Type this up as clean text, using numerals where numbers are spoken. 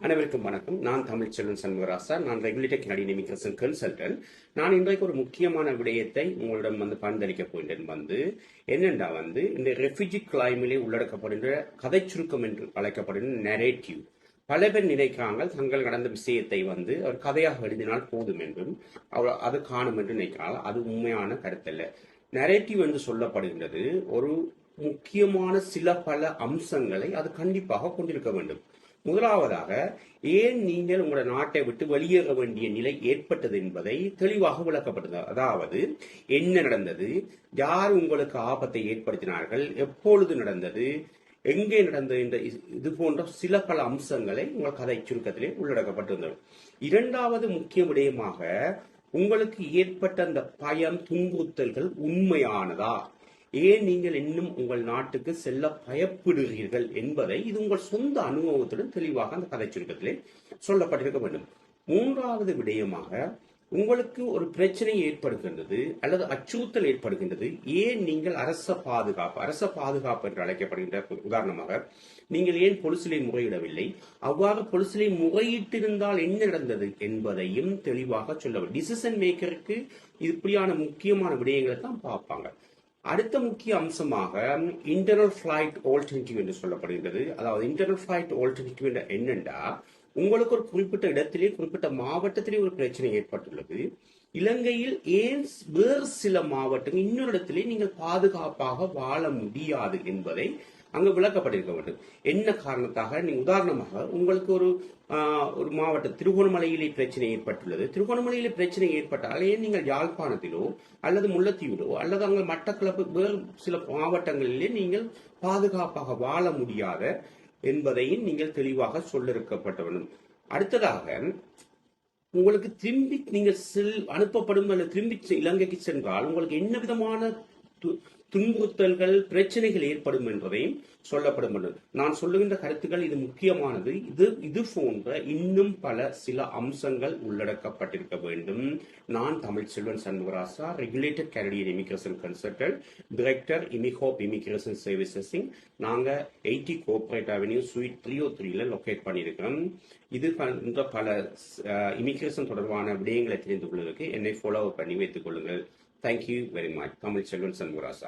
அனைவருக்கும் வணக்கம். நான் தமிழ்ச்செல்வன் சண்முகராசா. நான் ரெகுலேட்டர் கனடியன் இமிகிரேஷன் கன்சல்டன்ட். நான் இன்றைக்கு ஒரு முக்கியமான விடயத்தை உங்களிடம் பரிந்துரைக்க போகின்றேன். என்னென்றா இந்த ரெஃப்யூஜி கிளைமிலே உள்ளடக்கப்படுகின்ற கதை சுருக்கம் என்று அழைக்கப்படுகின்ற நரேட்டிவ். பல பேர் நினைக்கிறாங்க தங்கள் நடந்த விஷயத்தை அவர் கதையாக எழுதினால் போதும் என்றும் அது காணும் என்று நினைக்கிறாங்க. அது உண்மையான கருத்தல்ல. நரேட்டிவ் என்று சொல்லப்படுகின்றது ஒரு முக்கியமான பல அம்சங்களை அது கண்டிப்பாக கொண்டிருக்க வேண்டும். முதலாவதாக, ஏன் நீங்கள் உங்களோட நாட்டை விட்டு வெளியேற வேண்டிய நிலை ஏற்பட்டது என்பதை தெளிவாக விளக்கப்பட்டது. அதாவது என்ன நடந்தது, யார் உங்களுக்கு ஆபத்தை ஏற்படுத்தினார்கள், எப்பொழுது நடந்தது, எங்கே நடந்தது என்ற இது போன்ற பல அம்சங்களை உங்கள் கதை சுருக்கத்திலே உள்ளடக்கப்பட்டிருந்தது. இரண்டாவது முக்கிய விடயமாக, உங்களுக்கு ஏற்பட்ட அந்த பயம், துன்புறுத்தல்கள் உண்மையானதா, ஏன் நீங்கள் இன்னும் உங்கள் நாட்டுக்கு செல்ல பயப்படுகிறீர்கள் என்பதை இது உங்கள் சொந்த அனுபவத்துடன் தெளிவாக அந்த கதை சுருக்கத்திலே சொல்லப்பட்டிருக்க வேண்டும். மூன்றாவது விடயமாக, உங்களுக்கு ஒரு பிரச்சனை ஏற்படுகின்றது அல்லது அச்சுறுத்தல் ஏற்படுகின்றது, ஏன் நீங்கள் அரச பாதுகாப்பு என்று அழைக்கப்படுகின்ற, உதாரணமாக நீங்கள் ஏன் பொலிசிலை முறையிடவில்லை, அவ்வாறு பொலிசிலை முறையிட்டிருந்தால் என்ன நடந்தது என்பதையும் தெளிவாக சொல்ல வேண்டும். டிசிஷன் மேக்கருக்கு இப்படியான முக்கியமான விடயங்களை தான் பார்ப்பாங்க. அடுத்த முக்கிய அம்சமாக இன்டர்னல் ஃபிளைட் ஆல்டர்னேட்டிவ் என்று சொல்லப்படுகின்றது. அதாவது இன்டர்னல் ஃபிளைட் ஆல்டர்னேட்டிவ் என்னென்றா, உங்களுக்கு ஒரு குறிப்பிட்ட இடத்திலே, குறிப்பிட்ட மாவட்டத்திலே ஒரு பிரச்சனை ஏற்பட்டுள்ளது. இலங்கையில் ஏன் வேறு சில மாவட்டங்கள் இன்னொரு இடத்திலே நீங்கள் பாதுகாப்பாக வாழ முடியாது என்பதை அங்கு விளக்கப்பட்டிருக்க வேண்டும். என்ன காரணத்தாக, நீங்க உதாரணமாக உங்களுக்கு ஒரு மாவட்டம் திருகோணமலையிலே பிரச்சனை ஏற்பட்டுள்ளது. திருகோணமலையிலே பிரச்சனை ஏற்பட்டால் ஏன் நீங்கள் யாழ்ப்பாணத்திலோ அல்லது முல்லைத்தீவிலோ அல்லது அங்கே மட்டக்களப்பு வேறு சில மாவட்டங்களிலே நீங்கள் பாதுகாப்பாக வாழ முடியாத என்பதையும் நீங்கள் தெளிவாக சொல்லிருக்கப்பட்ட வேண்டும். அடுத்ததாக, உங்களுக்கு திரும்பி நீங்கள் அனுப்பப்படும் அல்லது திரும்பி இலங்கைக்கு சென்றால் உங்களுக்கு என்ன விதமான துன்புறுத்தல்கள், பிரச்சனைகள் ஏற்படும் என்பதையும் சொல்லப்படும். நான் சொல்லுகின்ற கருத்துக்கள் இது முக்கியமானது. இது போன்ற இன்னும் சில அம்சங்கள் உள்ளடக்கப்பட்டிருக்க வேண்டும். நான் Tamilselvan Shanmugarasa, regulator Canadian immigration consultant, director ImmiHope Immigration Services. நாங்க 80 கோஆபரேட் அவென்யூ ஸ்வீட் 303 லொகேட் பண்ணியிருக்கிறோம். இது பல இமிகிரேஷன் தொடர்பான விடயங்களை தெரிந்து கொள்வதற்கு என்னை ஃபாலோ பண்ணி வைத்துக் கொள்ளுங்கள். Thank you very much. Tamilselvan Shanmugarasa.